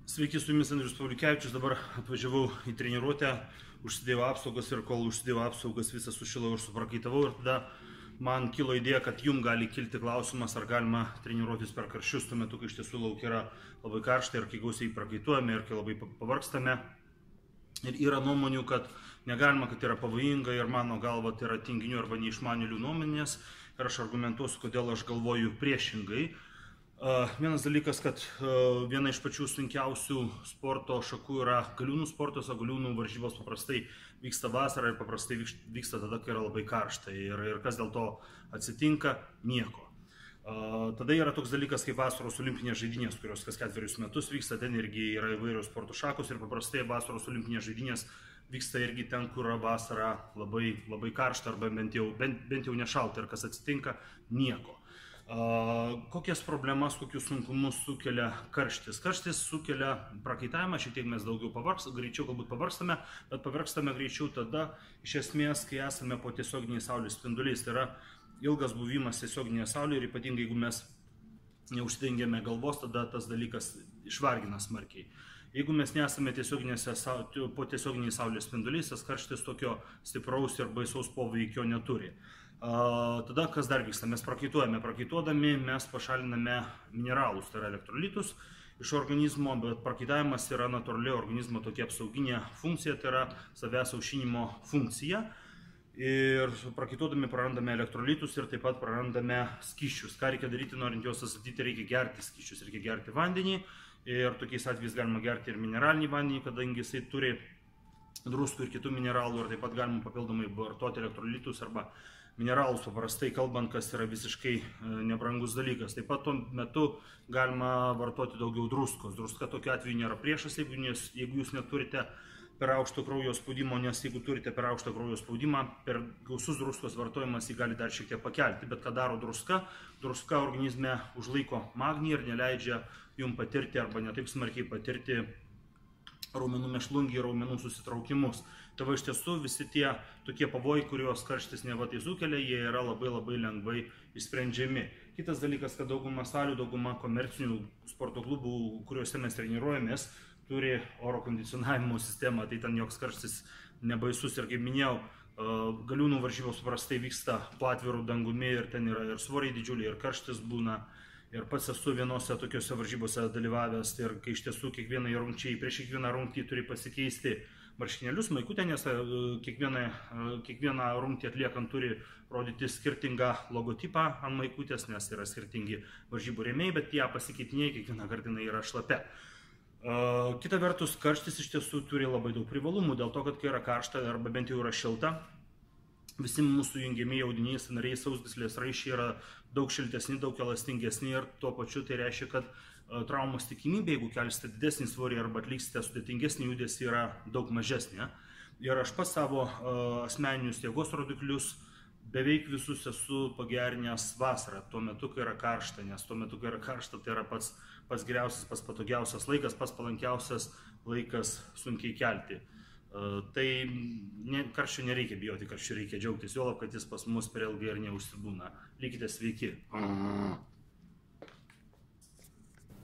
Sveiki, su jumis Andrius Pavliukevičius, dabar atvažiavau į treniruotę, užsidėjau apsaugas ir kol užsidėjau apsaugas visą sušilau ir suprakaitavau ir tada man kilo idėja, kad jums gali kilti klausimas, ar galima treniruotis per karščius, tuo metu, kai iš tiesų laukia yra labai karšta ir kai gausiai prakaituojame ir kai labai pavargstame. Ir yra nuomonių, kad negalima, kad yra pavojinga ir mano galva tai yra tinginių arba neišmanėlių nuomonės ir aš argumentuosiu, kodėl aš galvoju priešingai. Vienas dalykas, kad viena iš pačių sunkiausių sporto šakų yra galiūnų sportas, o galiūnų varžybos paprastai vyksta vasarą ir paprastai vyksta tada, kai yra labai karšta. Ir kas dėl to atsitinka? Nieko. Tada yra toks dalykas kaip vasaros olimpinės žaidynės, kurios kas 4 metus vyksta, ten irgi yra įvairios sporto šakos ir paprastai vasaros olimpinės žaidynės vyksta irgi ten, kur vasara labai karšta arba bent jau nešalta ir kas atsitinka? Nieko. Kokias problemas, kokius sunkumus sukelia karštis? Karštis sukelia prakaitavimą, šiek tiek mes daugiau greičiau galbūt pavargstame, bet pavargstame greičiau tada, iš esmės, kai esame po tiesioginiais saulės spinduliais. Tai yra ilgas buvimas tiesioginėje saulėje ir ypatingai, jeigu mes neužsidengėme galvos, tada tas dalykas išvargina smarkiai. Jeigu mes nesame po tiesioginiais saulės spinduliais, tas karštis tokio stipraus ir baisaus poveikio neturi. Tada kas dar vyksta? Mes prakaituojame. Prakaituodami mes pašaliname mineralus, tai yra elektrolitus iš organizmo, bet prakaitavimas yra natūrali organizmo tokia apsauginė funkcija, tai yra savęs aušinimo funkcija. Ir prakaituodami prarandame elektrolitus ir taip pat prarandame skysčius. Ką reikia daryti, norint juos atstatyti, reikia gerti skysčius, reikia gerti vandenį. Ir tokiais atvejais galima gerti ir mineralinį vandenį, kadangi jisai turi druskų ir kitų mineralų, ir taip pat galima papildomai vartoti elektrolitus arba mineralus, paprastai kalbant, kas yra visiškai nebrangus dalykas. Taip pat tuo metu galima vartoti daugiau druskos. Druska tokiu atveju nėra priešas, jeigu jūs neturite per aukšto kraujo spaudimo, nes jeigu turite per aukštą kraujo spaudimą, per gausus druskos vartojimas jį gali dar šiek tiek pakelti. Bet ką daro druska? Druska organizme užlaiko magnį ir neleidžia jums patirti arba netaip smarkiai patirti raumenų mėšlungį ir raumenų susitraukimus. Tai va iš tiesų visi tie tokie pavojai, kuriuos karštis neva tai sukelia, jie yra labai lengvai išsprendžiami. Kitas dalykas, kad dauguma salių, dauguma komercinių sporto klubų, kuriuose mes treniruojamės, turi oro kondicionavimo sistemą, tai ten joks karštis nebaisus. Ir kaip minėjau, galiūnų varžybos paprastai vyksta po atviru dangumi ir ten yra ir svoriai didžiuliai, ir karštis būna. Ir pats esu vienose tokiuose varžybose dalyvavęs, ir kai iš tiesų prieš kiekvieną rungtį turi pasikeisti marškinėlius, maikutę, nes kiekvieną rungtį atliekant turi rodyti skirtingą logotipą ant maikutės, nes yra skirtingi varžybų rėmėjai, bet ją pasikeitinėjai, kiekvieną kartą jinai yra šlapia. Kita vertus, karštis iš tiesų turi labai daug privalumų, dėl to, kad kai yra karšta arba bent jau yra šilta, visi mūsų jungiamieji audiniai, sąnariai, sausgyslės, raiščiai yra daug šiltesni, daug elastingesni ir tuo pačiu tai reiškia, kad traumos tikimybė, jeigu kelsite didesnį svorį arba atliksite sudėtingesnį judesį, yra daug mažesnė. Ir aš pas savo asmeninius jėgos rodiklius beveik visus esu pagerinęs vasarą, tuo metu, kai yra karšta, nes tuo metu, kai yra karšta, tai yra pats geriausias, pats patogiausias laikas, pats palankiausias laikas sunkiai kelti. Tai karščio nereikia bijoti, karščio reikia džiaugtis, juolab, kad jis pas mus per ilgai ir neužsibūna. Likite sveiki.